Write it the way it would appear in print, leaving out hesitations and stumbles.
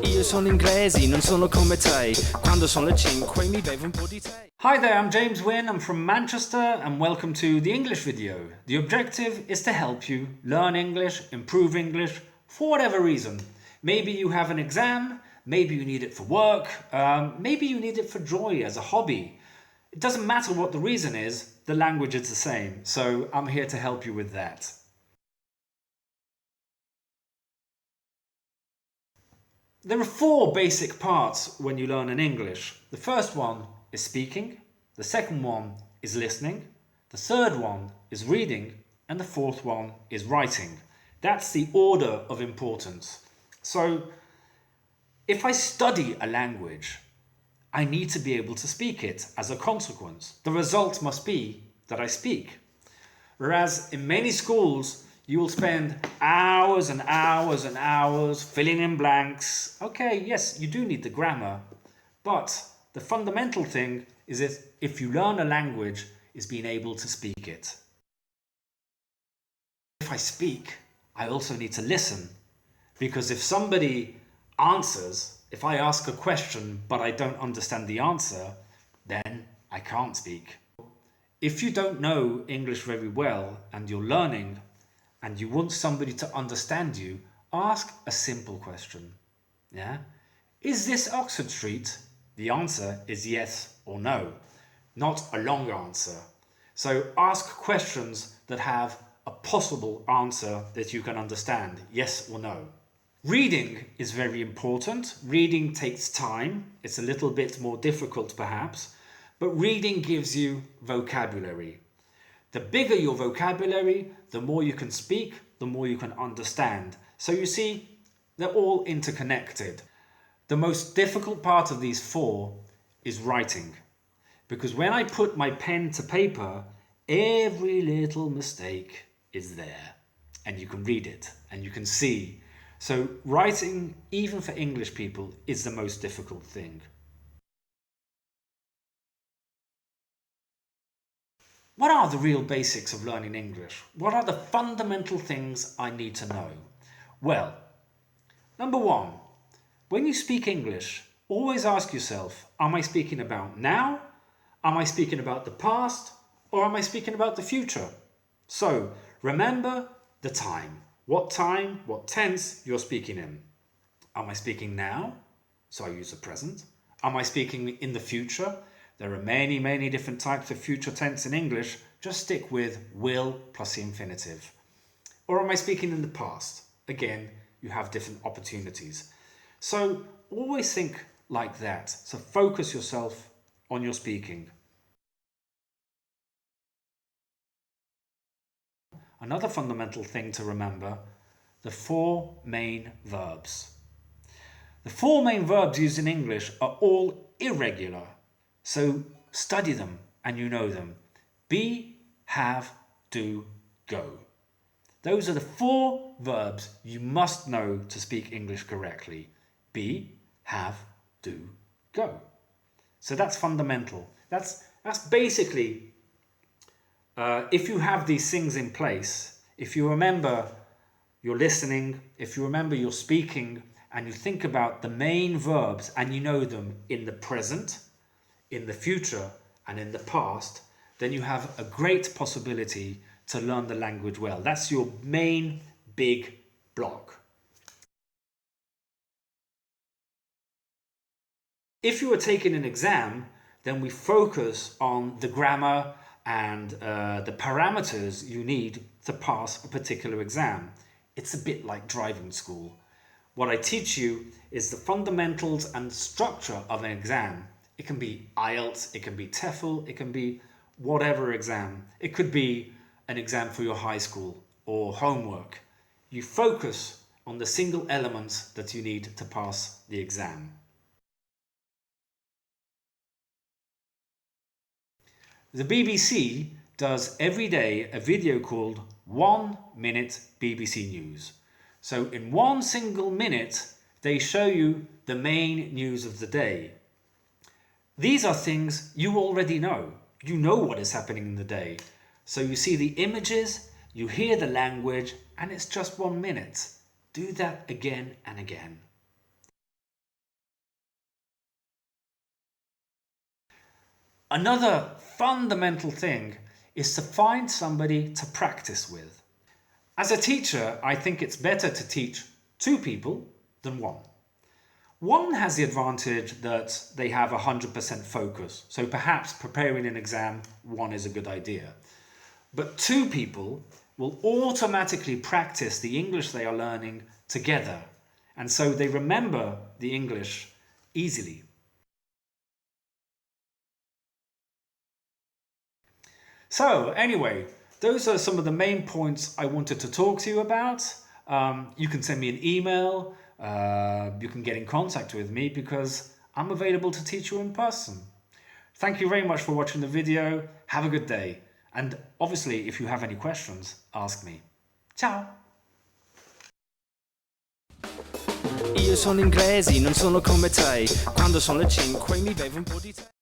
Io sono inglese, non sono come te. Quando sono le 5 mi bevo un po' di tè. Hi there, I'm James Wynne, I'm from Manchester and welcome to the English video. The objective is to help you learn English, improve English, for whatever reason. Maybe you have an exam, maybe you need it for work, maybe you need it for joy as a hobby. It doesn't matter what the reason is, the language is the same, so I'm here to help you with that. There are four basic parts when you learn in English. The first one is speaking, the second one is listening, the third one is reading, and the fourth one is writing. That's the order of importance. So, if I study a language, I need to be able to speak it as a consequence. The result must be that I speak. Whereas in many schools, you will spend hours and hours and hours filling in blanks. Okay, yes, you do need the grammar, but the fundamental thing is that if you learn a language, is being able to speak it. If I speak, I also need to listen, because if somebody answers, if I ask a question but I don't understand the answer, then I can't speak. If you don't know English very well and you're learning and you want somebody to understand you, ask a simple question. Yeah? Is this Oxford Street? The answer is yes or no, not a long answer. So ask questions that have a possible answer that you can understand, yes or no. Reading is very important. Reading takes time. It's a little bit more difficult perhaps, but reading gives you vocabulary. The bigger your vocabulary, the more you can speak, the more you can understand. So you see, they're all interconnected. The most difficult part of these four is writing. Because when I put my pen to paper, every little mistake is there. And you can read it and you can see. So writing, even for English people, is the most difficult thing. What are the real basics of learning English? What are the fundamental things I need to know? Well, number one, when you speak English, always ask yourself, am I speaking about now? Am I speaking about the past? Or am I speaking about the future? So, remember the time. What time, what tense you're speaking in. Am I speaking now? So I use the present. Am I speaking in the future? There are many, many different types of future tense in English. Just stick with will plus the infinitive. Or am I speaking in the past? Again, you have different opportunities. So always think like that. So focus yourself on your speaking. Another fundamental thing to remember, the four main verbs. The four main verbs used in English are all irregular. So study them and you know them. Be, have, do, go. Those are the four verbs you must know to speak English correctly. Be, have, do, go. So that's fundamental. That's basically, if you have these things in place, if you remember you're listening, if you remember you're speaking, and you think about the main verbs and you know them in the present, in the future and in the past, then you have a great possibility to learn the language well. That's your main big block. If you are taking an exam, then we focus on the grammar and the parameters you need to pass a particular exam. It's a bit like driving school. What I teach you is the fundamentals and structure of an exam. It can be IELTS, it can be TOEFL, it can be whatever exam. It could be an exam for your high school or homework. You focus on the single elements that you need to pass the exam. The BBC does every day a video called 1 Minute BBC News. So in one single minute, they show you the main news of the day. These are things you already know. You know what is happening in the day. So you see the images, you hear the language, and it's just 1 minute. Do that again and again. Another fundamental thing is to find somebody to practice with. As a teacher, I think it's better to teach 2 people than 1. One has the advantage that they have 100% focus, so perhaps preparing an exam, 1 is a good idea. But 2 people will automatically practice the English they are learning together, and so they remember the English easily. So anyway, those are some of the main points I wanted to talk to you about. You can send me an email, you can get in contact with me because I'm available to teach you in person. Thank you very much for watching the video. Have a good day. And obviously, if you have any questions, ask me. Ciao! Io sono inglese, non sono come te. Quando sono le 5 mi bevo un po' di tè.